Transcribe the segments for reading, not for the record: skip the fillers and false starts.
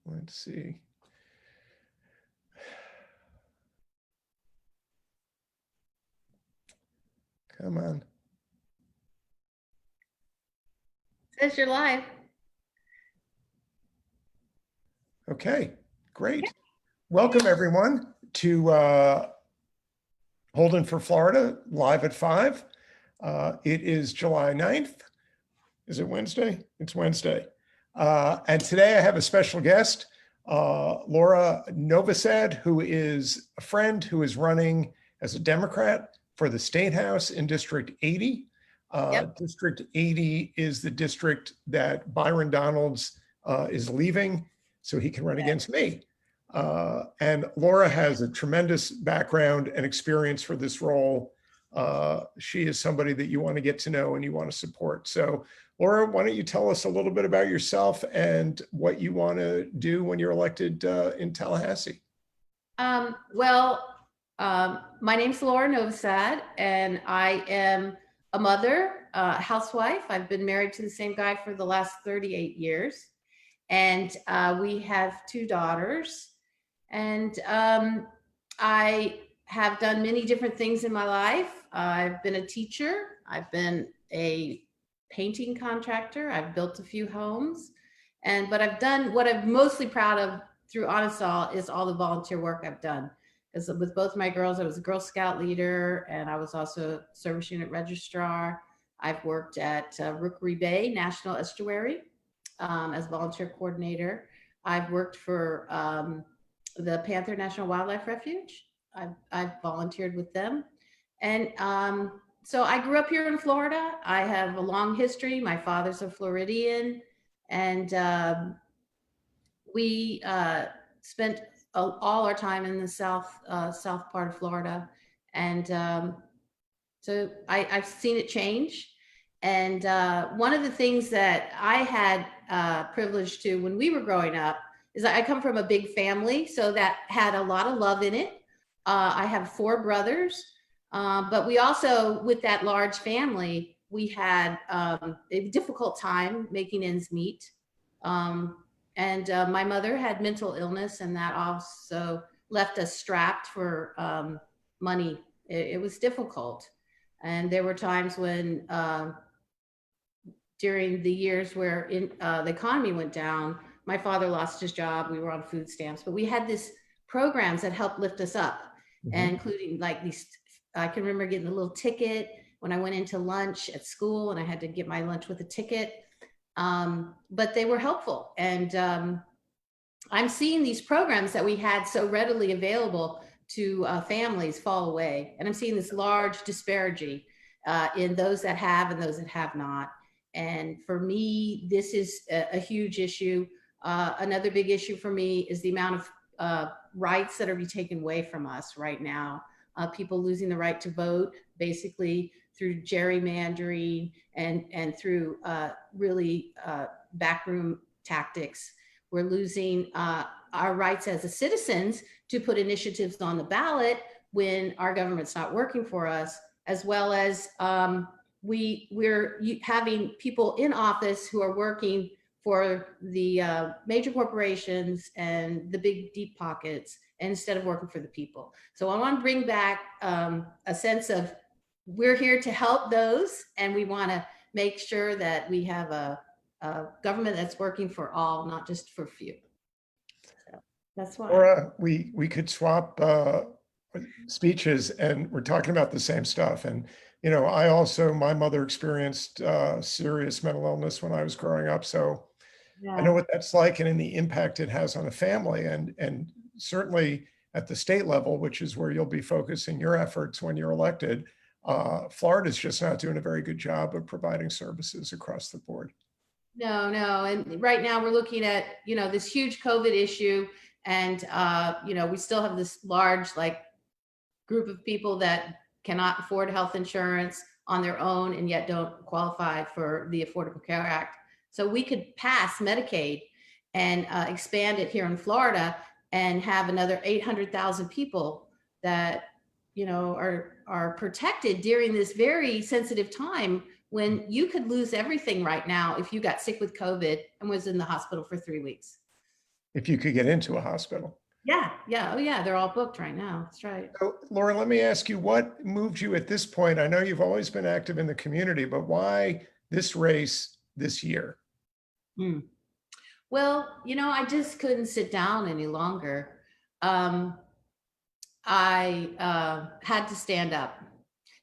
Let's see. Come on. Says you're live. Okay, great. Welcome everyone to Holden for Florida, live at 5. It is July 9th. Is it Wednesday? It's Wednesday. And today I have a special guest, Laura Novosad, who is a friend who is running as a Democrat for the State House in District 80. District 80 is the district that Byron Donalds is leaving so he can run against me. And Laura has a tremendous background and experience for this role. She is somebody that you want to get to know and you want to support. So Laura, why don't you tell us a little bit about yourself and what you want to do when you're elected in Tallahassee? My name's Laura Novosad, and I am a mother, housewife. I've been married to the same guy for the last 38 years. And we have 2 daughters. And I have done many different things in my life. I've been a teacher. I've been a painting contractor. I've built a few homes. But I've done what I'm mostly proud of through Honest All is all the volunteer work I've done. Because with both my girls, I was a Girl Scout leader, and I was also a service unit registrar. I've worked at Rookery Bay National Estuary as volunteer coordinator. I've worked for the Panther National Wildlife Refuge. I've volunteered with them. And so I grew up here in Florida. I have a long history. My father's a Floridian, and we spent all our time in the south part of Florida. And so I've seen it change. And one of the things that I had privilege to when we were growing up is I come from a big family, so that had a lot of love in it. I have 4 brothers, but we also, with that large family, we had a difficult time making ends meet. And my mother had mental illness, and that also left us strapped for money. It was difficult. And there were times when during the years where the economy went down, my father lost his job. We were on food stamps, but we had these programs that helped lift us up, and including like these. I can remember getting a little ticket when I went into lunch at school, and I had to get my lunch with a ticket. But they were helpful, and I'm seeing these programs that we had so readily available to families fall away, and I'm seeing this large disparity in those that have and those that have not. And for me, this is a huge issue. Another big issue for me is the amount of rights that are being taken away from us right now. People losing the right to vote, basically through gerrymandering and through really backroom tactics. We're losing our rights as citizens to put initiatives on the ballot when our government's not working for us, as well as we're having people in office who are working for the major corporations and the big deep pockets instead of working for the people. So I want to bring back a sense of we're here to help those, and we want to make sure that we have a government that's working for all, not just for few. So that's why. Laura, we could swap speeches, and we're talking about the same stuff. And you know, my mother experienced serious mental illness when I was growing up, so I know what that's like and in the impact it has on a family, and certainly at the state level, which is where you'll be focusing your efforts when you're elected. Florida's just not doing a very good job of providing services across the board. No, and right now we're looking at this huge COVID issue, and we still have this large group of people that cannot afford health insurance on their own and yet don't qualify for the Affordable Care Act. So we could pass Medicaid and expand it here in Florida and have another 800,000 people that are protected during this very sensitive time when you could lose everything right now if you got sick with COVID and was in the hospital for 3 weeks. if you could get into a hospital. Yeah, yeah, oh yeah, they're all booked right now. That's right. So, Laura, let me ask you, what moved you at this point? I know you've always been active in the community, but why this race this year? Hmm. Well, I just couldn't sit down any longer. Um, I had to stand up.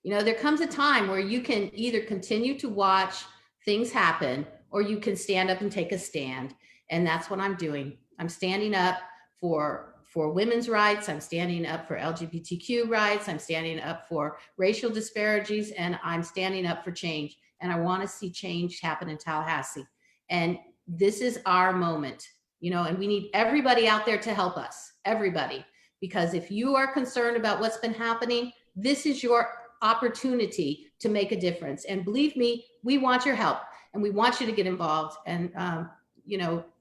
There comes a time where you can either continue to watch things happen or you can stand up and take a stand. And that's what I'm doing. I'm standing up for women's rights. I'm standing up for LGBTQ rights. I'm standing up for racial disparities, and I'm standing up for change. And I want to see change happen in Tallahassee. And this is our moment, and we need everybody out there to help us, everybody. Because if you are concerned about what's been happening, this is your opportunity to make a difference. And believe me, we want your help and we want you to get involved. And,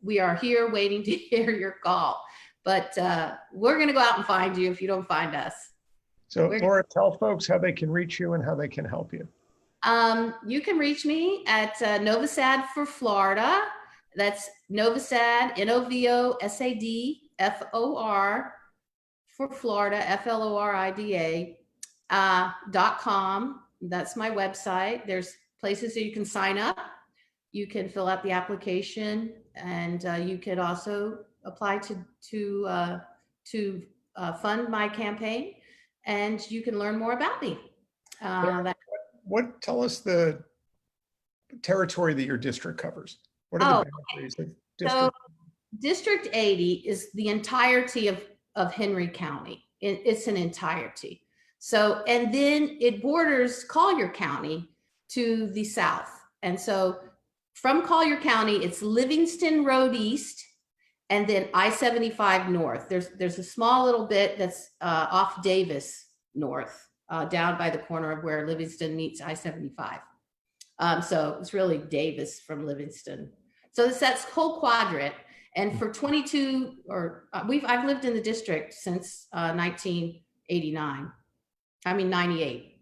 we are here waiting to hear your call. But we're going to go out and find you if you don't find us. So, Laura, tell folks how they can reach you and how they can help you. You can reach me at Novosad for Florida. That's Novosad, NOVOSAD for Florida, FLORIDA, .com. That's my website. There's places that you can sign up. You can fill out the application, and you could also apply to fund my campaign, and you can learn more about me. Tell us the territory that your district covers. What are the boundaries of district? So District 80 is the entirety of Henry County. It's an entirety. So, and then it borders Collier County to the south. And so from Collier County, it's Livingston Road East, and then I-75 north. There's a small little bit that's off Davis north, down by the corner of where Livingston meets I-75. So it's really Davis from Livingston. So that's whole quadrant. And for 22, I've lived in the district since 1989. 98.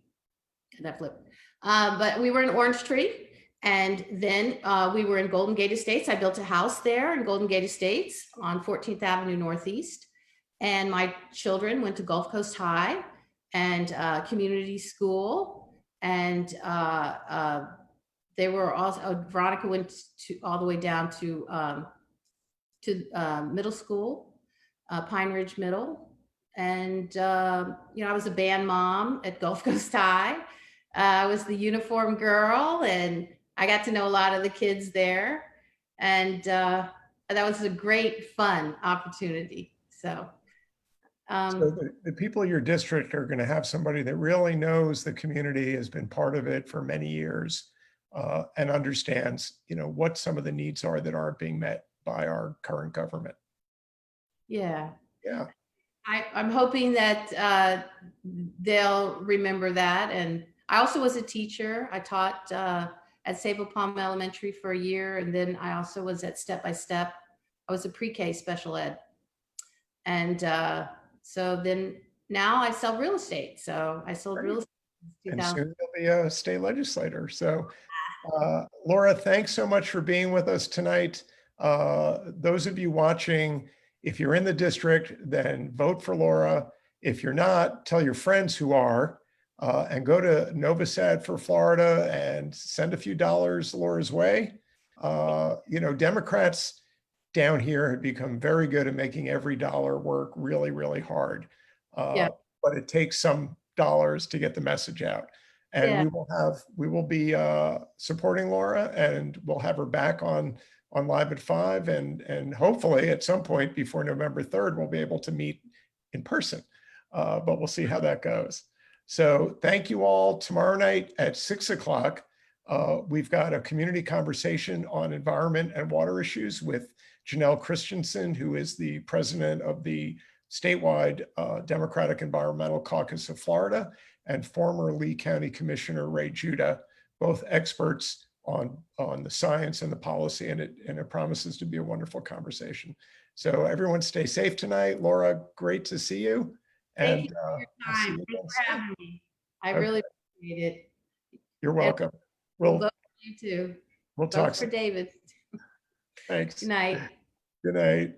And I flipped. But we were in Orange Tree, and then we were in Golden Gate Estates. I built a house there in Golden Gate Estates on 14th Avenue Northeast. And my children went to Gulf Coast High and community school. And they were also, Veronica went all the way down to middle school, Pine Ridge Middle. And, I was a band mom at Gulf Coast High. I was the uniform girl, and I got to know a lot of the kids there. And that was a great, fun opportunity. So the people in your district are going to have somebody that really knows the community, has been part of it for many years, and understands, what some of the needs are that aren't being met by our current government. Yeah. Yeah. I'm hoping that they'll remember that. And I also was a teacher. I taught at Sable Palm Elementary for a year. And then I also was at Step by Step. I was a pre-K special ed. And so then now I sell real estate. So I sold real estate. And soon you'll be a state legislator. So Laura, thanks so much for being with us tonight. Those of you watching, if you're in the district, then vote for Laura. If you're not, tell your friends who are, and go to Novosad for Florida and send a few dollars Laura's way. Democrats down here have become very good at making every dollar work really, really hard. But it takes some dollars to get the message out. And we will be supporting Laura, and we'll have her back on Live at 5, and hopefully at some point before November 3rd, we'll be able to meet in person, but we'll see how that goes. So thank you all. Tomorrow night at 6 o'clock, we've got a community conversation on environment and water issues with Janelle Christensen, who is the president of the statewide Democratic Environmental Caucus of Florida, and former Lee County Commissioner Ray Judah, both experts on the science and the policy, and it promises to be a wonderful conversation. So everyone stay safe tonight. Laura, great to see you. Thank you for your time. Thanks for having me. I really appreciate it. You're welcome. We'll vote for you too. We'll talk for David. Thanks. Good night. Good night.